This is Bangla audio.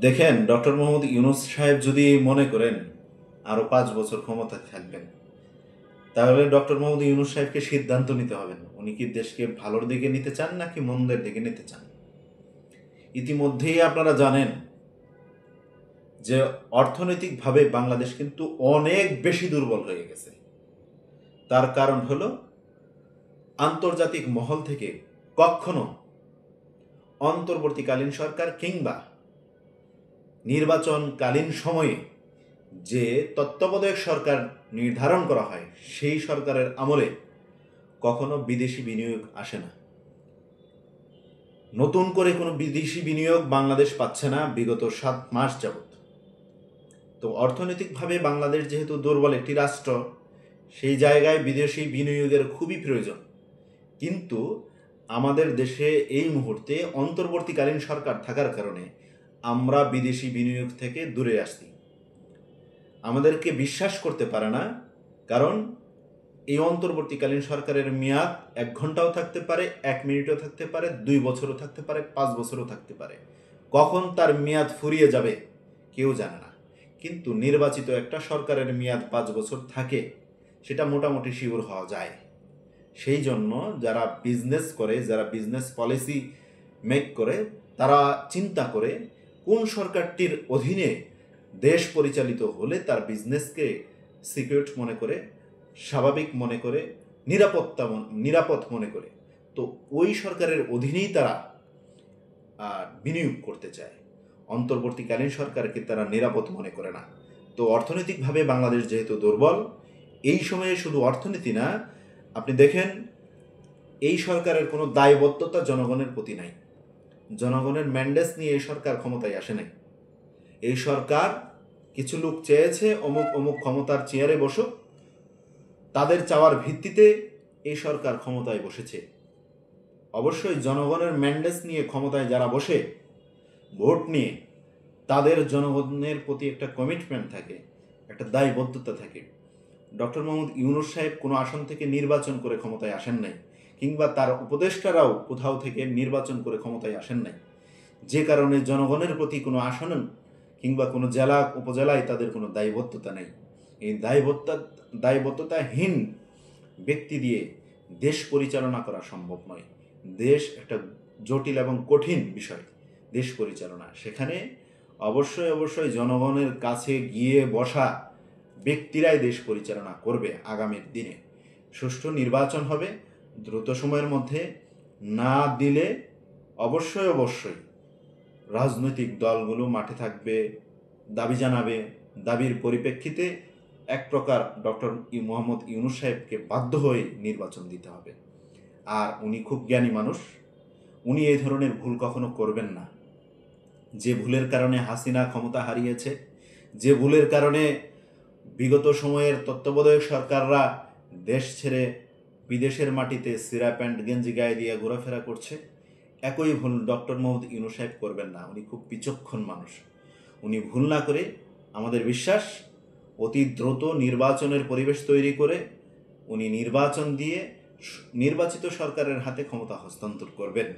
দেখেন, ডক্টর মোহাম্মদ ইউনূস সাহেব যদি মনে করেন আরও 5 বছর ক্ষমতায় থাকবেন, তাহলে ডক্টর মোহাম্মদ ইউনূস সাহেবকে সিদ্ধান্ত নিতে হবে না উনি কি দেশকে ভালোর দিকে নিতে চান নাকি মন্দের দিকে নিতে চান। ইতিমধ্যেই আপনারা জানেন যে অর্থনৈতিকভাবে বাংলাদেশ কিন্তু অনেক বেশি দুর্বল হয়ে গেছে। তার কারণ হলো আন্তর্জাতিক মহল থেকে কখনো অন্তর্বর্তীকালীন সরকার কিংবা নির্বাচনকালীন সময়ে যে তত্ত্বাবধায়ক সরকার নির্ধারণ করা হয় সেই সরকারের আমলে কখনো বিদেশি বিনিয়োগ আসে না। নতুন করে কোনো বিদেশি বিনিয়োগ বাংলাদেশ পাচ্ছে না বিগত 7 মাস যাবত। তো অর্থনৈতিকভাবে বাংলাদেশ যেহেতু দুর্বল একটি রাষ্ট্র, সেই জায়গায় বিদেশি বিনিয়োগের খুবই প্রয়োজন। কিন্তু আমাদের দেশে এই মুহূর্তে অন্তর্বর্তীকালীন সরকার থাকার কারণে আমরা বিদেশি বিনিয়োগ থেকে দূরে আসছি। আমাদেরকে বিশ্বাস করতে পারে না, কারণ এই অন্তর্বর্তীকালীন সরকারের মেয়াদ 1 ঘন্টাও থাকতে পারে, 1 মিনিটও থাকতে পারে, 2 বছরও থাকতে পারে, 5 বছরও থাকতে পারে। কখন তার মেয়াদ ফুরিয়ে যাবে কেউ জানে না। কিন্তু নির্বাচিত একটা সরকারের মেয়াদ 5 বছর থাকে, সেটা মোটামুটি শিওর হওয়া যায়। সেই জন্য যারা বিজনেস করে, যারা বিজনেস পলিসি মেক করে, তারা চিন্তা করে কোন সরকারটির অধীনে দেশ পরিচালিত হলে তার বিজনেসকে সিকিউর মনে করে, স্বাভাবিক মনে করে, নিরাপদ মনে করে। তো ওই সরকারের অধীনেই তারা বিনিয়োগ করতে চায়। অন্তর্বর্তীকালীন সরকারকে তারা নিরাপদ মনে করে না। তো অর্থনৈতিকভাবে বাংলাদেশ যেহেতু দুর্বল, এই সময়ে শুধু অর্থনীতি না, আপনি দেখেন এই সরকারের কোনো দায়বদ্ধতা জনগণের প্রতি নাই। জনগণের ম্যান্ডেট নিয়ে এই সরকার ক্ষমতায় আসে নাই। এই সরকার কিছু লোক চেয়েছে অমুক অমুক ক্ষমতার চেয়ারে বসুক, তাদের চাওয়ার ভিত্তিতে এই সরকার ক্ষমতায় বসেছে। অবশ্যই জনগণের ম্যান্ডেট নিয়ে ক্ষমতায় যারা বসে ভোট নিয়ে, তাদের জনগণের প্রতি একটা কমিটমেন্ট থাকে, একটা দায়বদ্ধতা থাকে। ডক্টর মোহাম্মদ ইউনূস সাহেব কোনো আসন থেকে নির্বাচন করে ক্ষমতায় আসেন নাই, কিংবা তার উপদেষ্টারাও কোথাও থেকে নির্বাচন করে ক্ষমতায় আসেন নাই, যে কারণে জনগণের প্রতি কোনো আসন কিংবা কোনো জেলা উপজেলায় তাদের কোনো দায়বদ্ধতা নেই। এই দায়বদ্ধতাহীন ব্যক্তি দিয়ে দেশ পরিচালনা করা সম্ভব নয়। দেশ একটা জটিল এবং কঠিন বিষয়, দেশ পরিচালনা। সেখানে অবশ্যই জনগণের কাছে গিয়ে বসা ব্যক্তিরাই দেশ পরিচালনা করবে। আগামীর দিনে সুষ্ঠু নির্বাচন হবে দ্রুত সময়ের মধ্যে। না দিলে অবশ্যই রাজনৈতিক দলগুলো মাঠে থাকবে, দাবি জানাবে। দাবির পরিপ্রেক্ষিতে এক প্রকার ডক্টর মোহাম্মদ ইউনূস সাহেবকে বাধ্য হয়ে নির্বাচন দিতে হবে। আর উনি খুব জ্ঞানী মানুষ, উনি এই ধরনের ভুল কখনো করবেন না। যে ভুলের কারণে হাসিনা ক্ষমতা হারিয়েছে, যে ভুলের কারণে বিগত সময়ের তত্ত্বাবধায়ক সরকাররা দেশ ছেড়ে বিদেশের মাটিতে সিরা প্যান্ট গেঞ্জি গায়ে দিয়ে ঘোরাফেরা করছে, একই ভুল ডক্টর মোহাম্মদ ইউনূস সাহেব করবেন না। উনি খুব বিচক্ষণ মানুষ। উনি ভুল না করে, আমাদের বিশ্বাস, অতি দ্রুত নির্বাচনের পরিবেশ তৈরি করে উনি নির্বাচন দিয়ে নির্বাচিত সরকারের হাতে ক্ষমতা হস্তান্তর করবেন।